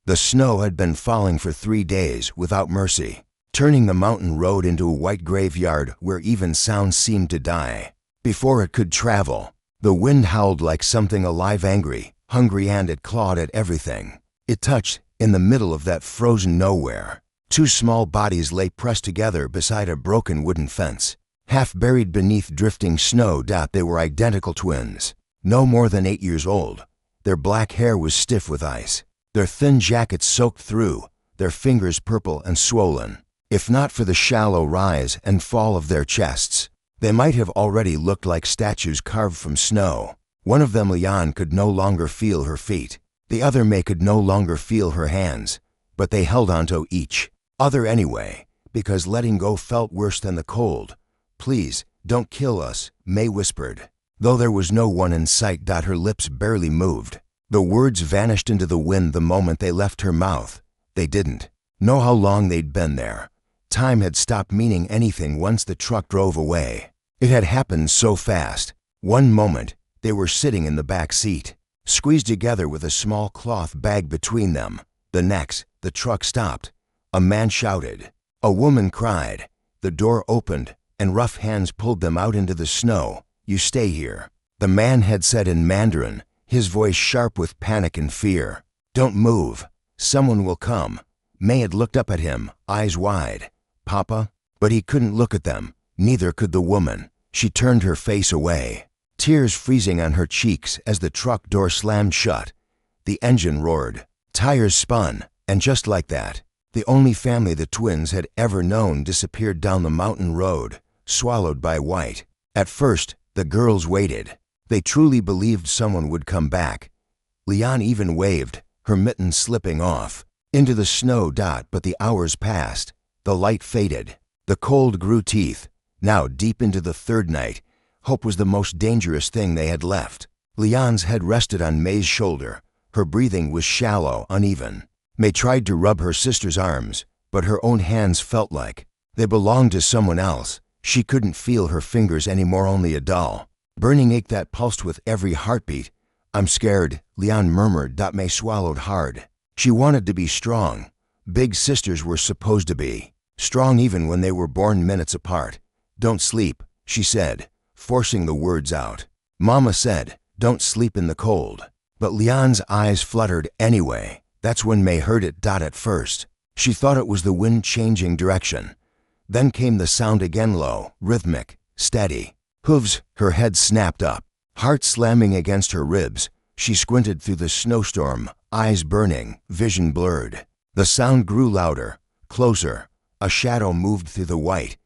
The snow had been falling for 3 days without mercy, turning the mountain road into a white graveyard where even sound seemed to die. Before it could travel, the wind howled like something alive, angry, hungry, and it clawed at everything it touched. In the middle of that frozen nowhere, 2 small bodies lay pressed together beside a broken wooden fence, half buried beneath drifting snow. They were identical twins, no more than 8 years old. Their black hair was stiff with ice, their thin jackets soaked through, their fingers purple and swollen. If not for the shallow rise and fall of their chests, they might have already looked like statues carved from snow. One of them, Leon, could no longer feel her feet. The other, May, could no longer feel her hands, but they held onto each other anyway, because letting go felt worse than the cold. "Please, don't kill us," May whispered, though there was no one in sight. Her lips barely moved. The words vanished into the wind the moment they left her mouth. They didn't know how long they'd been there. Time had stopped meaning anything once the truck drove away. It had happened so fast. One moment, they were sitting in the back seat, squeezed together with a small cloth bag between them. The next, the truck stopped. A man shouted. A woman cried. The door opened, and rough hands pulled them out into the snow. "You stay here," the man had said in Mandarin, his voice sharp with panic and fear. "Don't move. Someone will come." May had looked up at him, eyes wide. "Papa?" But he couldn't look at them. Neither could the woman. She turned her face away, tears freezing on her cheeks as the truck door slammed shut. The engine roared. Tires spun, and just like that, the only family the twins had ever known disappeared down the mountain road, swallowed by white. At first, the girls waited. They truly believed someone would come back. Leon even waved, her mittens slipping off into the snow. But the hours passed. The light faded. The cold grew teeth. Now, deep into the third night, hope was the most dangerous thing they had left. Leon's head rested on May's shoulder. Her breathing was shallow, uneven. May tried to rub her sister's arms, but her own hands felt like they belonged to someone else. She couldn't feel her fingers anymore, only a dull, burning ache that pulsed with every heartbeat. "I'm scared," Leon murmured. May swallowed hard. She wanted to be strong. Big sisters were supposed to be strong even when they were born minutes apart. "Don't sleep," she said, forcing the words out. "Mama said, don't sleep in the cold." But Leon's eyes fluttered anyway. That's when May heard it. At first, she thought it was the wind changing direction. Then came the sound again, low, rhythmic, steady. Hooves. Her head snapped up, heart slamming against her ribs. She squinted through the snowstorm, eyes burning, vision blurred. The sound grew louder, closer. A shadow moved through the white.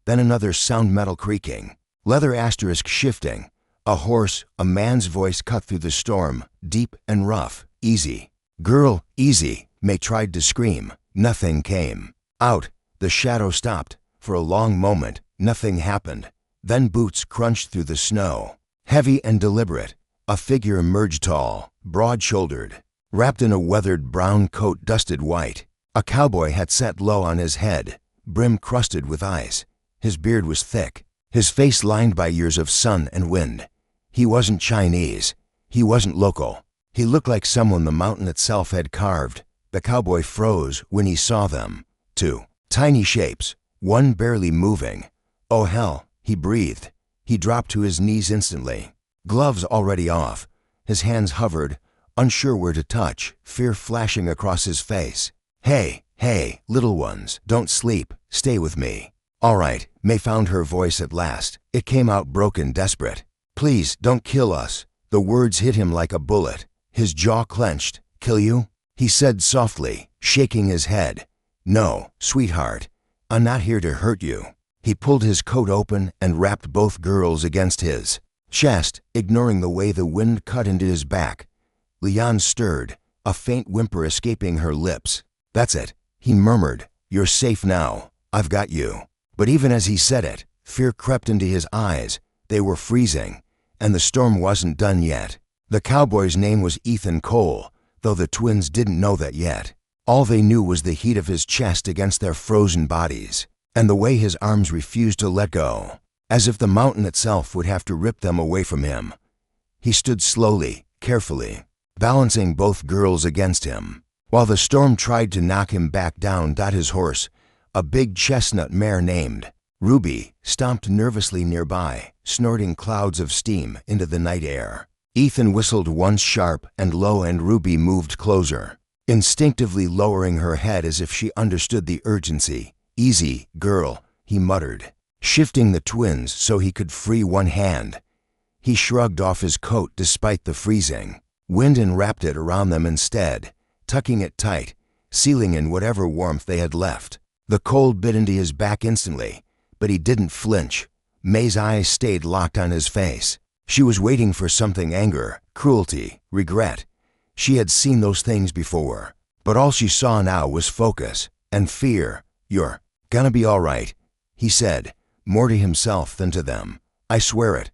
Then another sound, metal creaking, leather asterisk shifting. A horse, a man's voice cut through the storm, deep and rough. "Easy, girl, easy." May tried to scream. Nothing came out. The shadow stopped. For a long moment, nothing happened. Then boots crunched through the snow. Heavy and deliberate, a figure emerged, tall, broad-shouldered, wrapped in a weathered brown coat dusted white. A cowboy hat set low on his head, brim crusted with ice. His beard was thick, his face lined by years of sun and wind. He wasn't Chinese. He wasn't local. He looked like someone the mountain itself had carved. The cowboy froze when he saw them. 2 tiny shapes, one barely moving. "Oh hell," he breathed. He dropped to his knees instantly. Gloves already off. His hands hovered, unsure where to touch, fear flashing across his face. Hey, little ones, don't sleep. Stay with me." "All right," May found her voice at last. It came out broken, desperate. "Please, don't kill us." The words hit him like a bullet. His jaw clenched. "Kill you?" he said softly, shaking his head. "No, sweetheart. I'm not here to hurt you." He pulled his coat open and wrapped both girls against his chest, ignoring the way the wind cut into his back. Leon stirred, a faint whimper escaping her lips. "That's it," he murmured. "You're safe now. I've got you." But even as he said it, fear crept into his eyes. They were freezing, and the storm wasn't done yet. The cowboy's name was Ethan Cole, though the twins didn't know that yet. All they knew was the heat of his chest against their frozen bodies, and the way his arms refused to let go, as if the mountain itself would have to rip them away from him. He stood slowly, carefully, balancing both girls against him. While the storm tried to knock him back down, his horse, a big chestnut mare named Ruby, stomped nervously nearby, snorting clouds of steam into the night air. Ethan whistled once sharp and low, and Ruby moved closer, instinctively lowering her head as if she understood the urgency. "Easy, girl," he muttered, shifting the twins so he could free one hand. He shrugged off his coat despite the freezing wind and wrapped it around them instead, tucking it tight, sealing in whatever warmth they had left. The cold bit into his back instantly, but he didn't flinch. May's eyes stayed locked on his face. She was waiting for something: anger, cruelty, regret. She had seen those things before, but all she saw now was focus and fear. "You're gonna be all right," he said, more to himself than to them. "I swear it."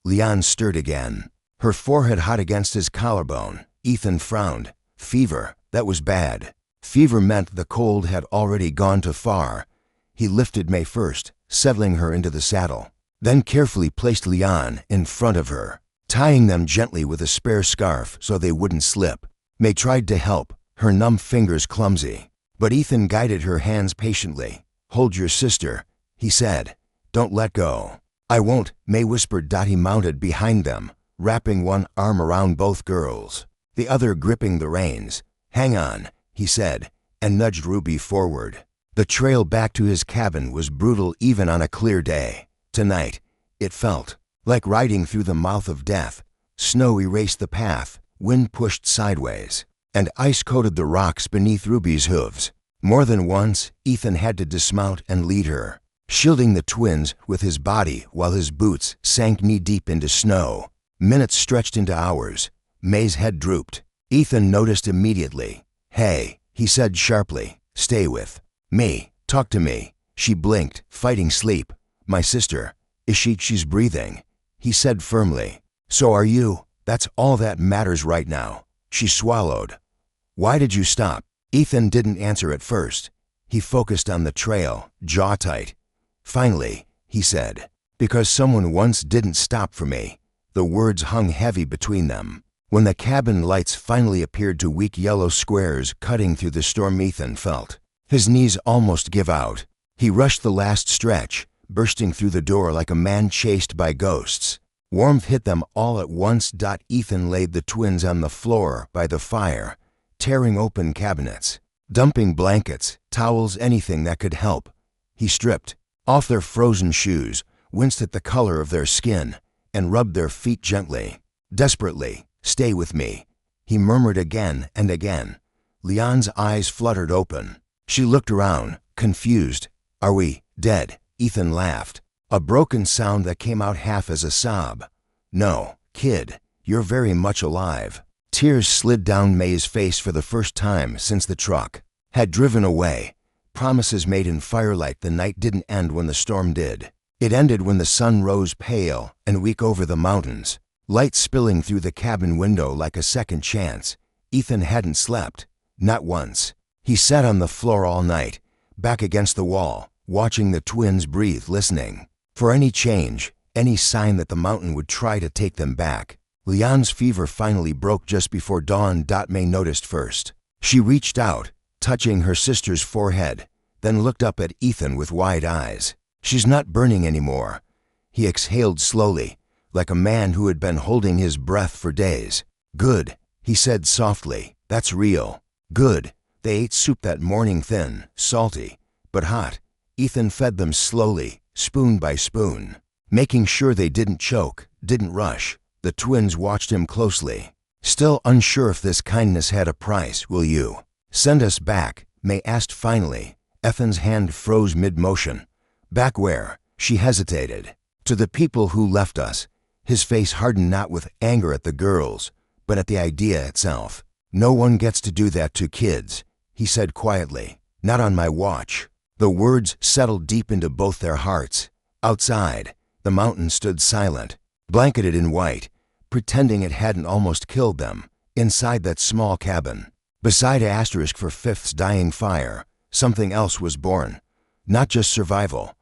Leon stirred again, her forehead hot against his collarbone. Ethan frowned. Fever, that was bad. Fever meant the cold had already gone too far. He lifted May first, settling her into the saddle, then carefully placed Leon in front of her, tying them gently with a spare scarf so they wouldn't slip. May tried to help, her numb fingers clumsy, but Ethan guided her hands patiently. "Hold your sister," he said. "Don't let go." "I won't," May whispered. He mounted behind them, wrapping one arm around both girls, the other gripping the reins. "Hang on," he said, and nudged Ruby forward. The trail back to his cabin was brutal even on a clear day. Tonight, it felt like riding through the mouth of death. Snow erased the path, wind pushed sideways, and ice coated the rocks beneath Ruby's hooves. More than once, Ethan had to dismount and lead her, shielding the twins with his body while his boots sank knee-deep into snow. Minutes stretched into hours. May's head drooped. Ethan noticed immediately. "Hey," he said sharply, "stay with me. Talk to me." She blinked, fighting sleep. "My sister. Is she's breathing," he said firmly. "So are you. That's all that matters right now." She swallowed. "Why did you stop?" Ethan didn't answer at first. He focused on the trail, jaw tight. "Finally," he said, "because someone once didn't stop for me." The words hung heavy between them. When the cabin lights finally appeared to weak yellow squares cutting through the storm, Ethan felt his knees almost give out. He rushed the last stretch, bursting through the door like a man chased by ghosts. Warmth hit them all at once. Ethan laid the twins on the floor by the fire, tearing open cabinets, dumping blankets, towels, anything that could help. He stripped off their frozen shoes, winced at the color of their skin, and rubbed their feet gently. Desperately, "Stay with me," he murmured again and again. Leon's eyes fluttered open. She looked around, confused. "Are we dead?" Ethan laughed, a broken sound that came out half as a sob. "No, kid, you're very much alive." Tears slid down May's face for the first time since the truck had driven away. Promises made in firelight. The night didn't end when the storm did. It ended when the sun rose pale and weak over the mountains, light spilling through the cabin window like a second chance. Ethan hadn't slept, not once. He sat on the floor all night, back against the wall, watching the twins breathe, listening for any change, any sign that the mountain would try to take them back. Leon's fever finally broke just before dawn. May noticed first. She reached out, touching her sister's forehead, then looked up at Ethan with wide eyes. "She's not burning anymore." He exhaled slowly, like a man who had been holding his breath for days. "Good," he said softly. "That's real. Good." They ate soup that morning, thin, salty, but hot. Ethan fed them slowly, spoon by spoon, making sure they didn't choke, didn't rush. The twins watched him closely, still unsure if this kindness had a price. "Will you send us back?" May asked finally. Ethan's hand froze mid-motion. "Back where?" She hesitated. "To the people who left us." His face hardened, not with anger at the girls, but at the idea itself. "No one gets to do that to kids," he said quietly. "Not on my watch." The words settled deep into both their hearts. Outside, the mountain stood silent, blanketed in white, pretending it hadn't almost killed them. Inside that small cabin, beside asterisk for Fifth's dying fire, something else was born. Not just survival,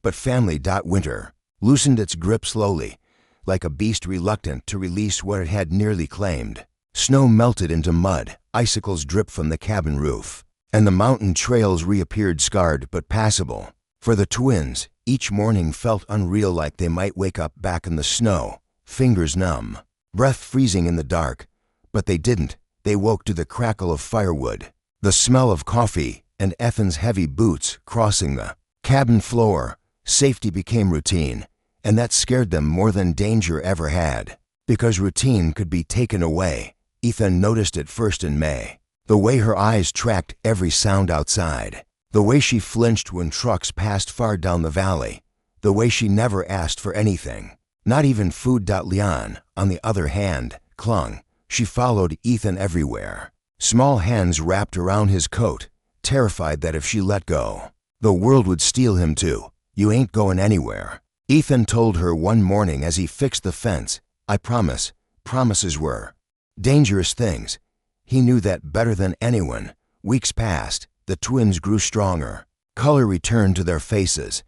but family. Winter loosened its grip slowly, like a beast reluctant to release what it had nearly claimed. Snow melted into mud, icicles dripped from the cabin roof, and the mountain trails reappeared scarred but passable. For the twins, each morning felt unreal, like they might wake up back in the snow, fingers numb, breath freezing in the dark. But they didn't. They woke to the crackle of firewood, the smell of coffee, and Ethan's heavy boots crossing the cabin floor. Safety became routine, and that scared them more than danger ever had. Because routine could be taken away. Ethan noticed it first in May. The way her eyes tracked every sound outside. The way she flinched when trucks passed far down the valley. The way she never asked for anything. Not even food. Leon, on the other hand, clung. She followed Ethan everywhere. Small hands wrapped around his coat, terrified that if she let go, the world would steal him too. "You ain't going anywhere," Ethan told her one morning as he fixed the fence. "I promise." Promises were dangerous things. He knew that better than anyone. Weeks passed. The twins grew stronger. Color returned to their faces.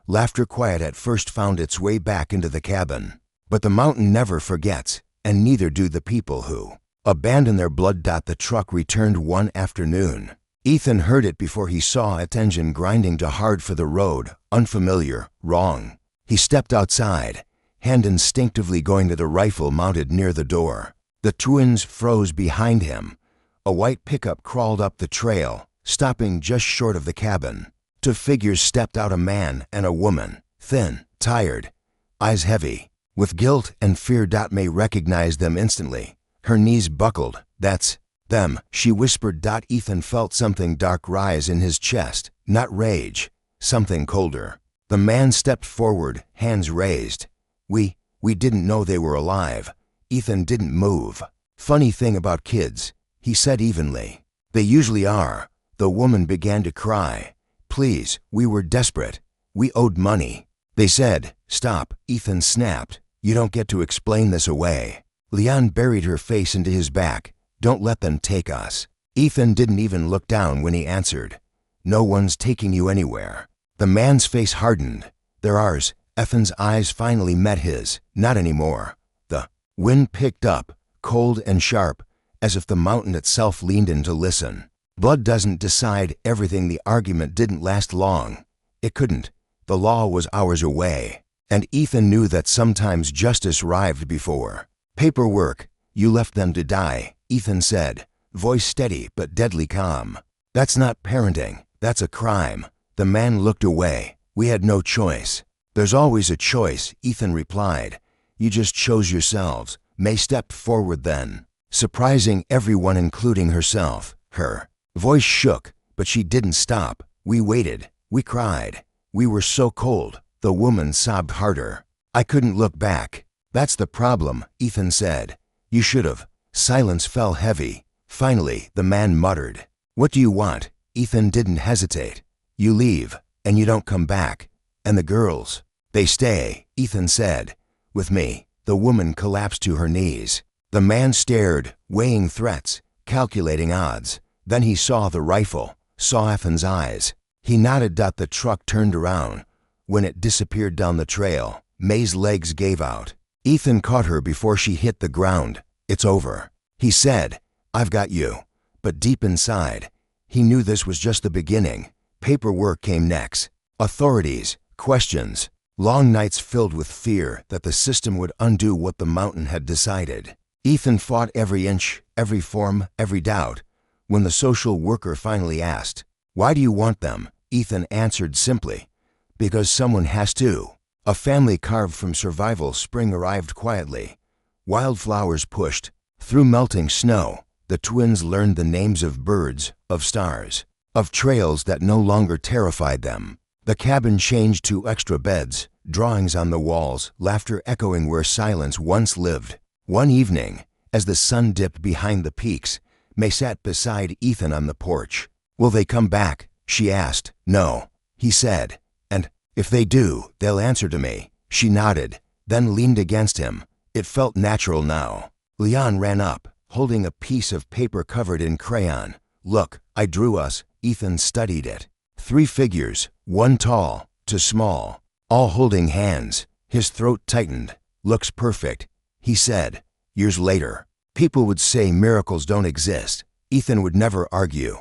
Laughter, quiet at first, found its way back into the cabin. But the mountain never forgets, and neither do the people who abandon their blood. The truck returned one afternoon. Ethan heard it before he saw its engine grinding too hard for the road. Unfamiliar, wrong. He stepped outside, hand instinctively going to the rifle mounted near the door. The twins froze behind him. A white pickup crawled up the trail, stopping just short of the cabin. Two figures stepped out, a man and a woman, thin, tired, eyes heavy, with guilt and fear. May recognized them instantly. Her knees buckled. "That's them," she whispered. Ethan felt something dark rise in his chest, not rage, something colder. The man stepped forward, hands raised. We didn't know they were alive." Ethan didn't move. "Funny thing about kids," he said evenly. "They usually are." The woman began to cry. "Please, we were desperate. We owed money." They said, "Stop," Ethan snapped. "You don't get to explain this away." Leon buried her face into his back. "Don't let them take us." Ethan didn't even look down when he answered. "No one's taking you anywhere." The man's face hardened. "They're ours." Ethan's eyes finally met his. "Not anymore." The wind picked up, cold and sharp, as if the mountain itself leaned in to listen. Blood doesn't decide everything. The argument didn't last long. It couldn't. The law was hours away, and Ethan knew that sometimes justice arrived before paperwork. "You left them to die," Ethan said, voice steady but deadly calm. "That's not parenting. That's a crime." The man looked away. "We had no choice." "There's always a choice," Ethan replied. "You just chose yourselves." May stepped forward then, surprising everyone, including herself. Her voice shook, but she didn't stop. "We waited. We cried. We were so cold." The woman sobbed harder. "I couldn't look back." "That's the problem," Ethan said. "You should've." Silence fell heavy. Finally, the man muttered, "What do you want?" Ethan didn't hesitate. "You leave, and you don't come back. And the girls, they stay," Ethan said. "With me." The woman collapsed to her knees. The man stared, weighing threats, calculating odds. Then he saw the rifle, saw Ethan's eyes. He nodded. The truck turned around. When it disappeared down the trail, May's legs gave out. Ethan caught her before she hit the ground. "It's over," he said. "I've got you." But deep inside, he knew this was just the beginning. Paperwork came next. Authorities, questions, long nights filled with fear that the system would undo what the mountain had decided. Ethan fought every inch, every form, every doubt. When the social worker finally asked, "Why do you want them?" Ethan answered simply, "Because someone has to." A family carved from survival. Spring arrived quietly. Wildflowers pushed through melting snow. The twins learned the names of birds, of stars, of trails that no longer terrified them. The cabin changed to extra beds, drawings on the walls, laughter echoing where silence once lived. One evening, as the sun dipped behind the peaks, May sat beside Ethan on the porch. "Will they come back?" she asked. "No," he said. "And if they do, they'll answer to me." She nodded, then leaned against him. It felt natural now. Leon ran up, holding a piece of paper covered in crayon. "Look, I drew us." Ethan studied it. 3 figures, one tall, 2 small, all holding hands. His throat tightened. "Looks perfect," he said. Years later, People would say miracles don't exist. Ethan would never argue.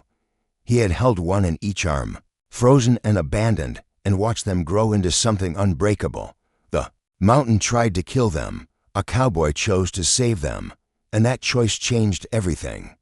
He had held one in each arm, frozen and abandoned, and watched them grow into something unbreakable. The mountain tried to kill them. A cowboy chose to save them, and that choice changed everything.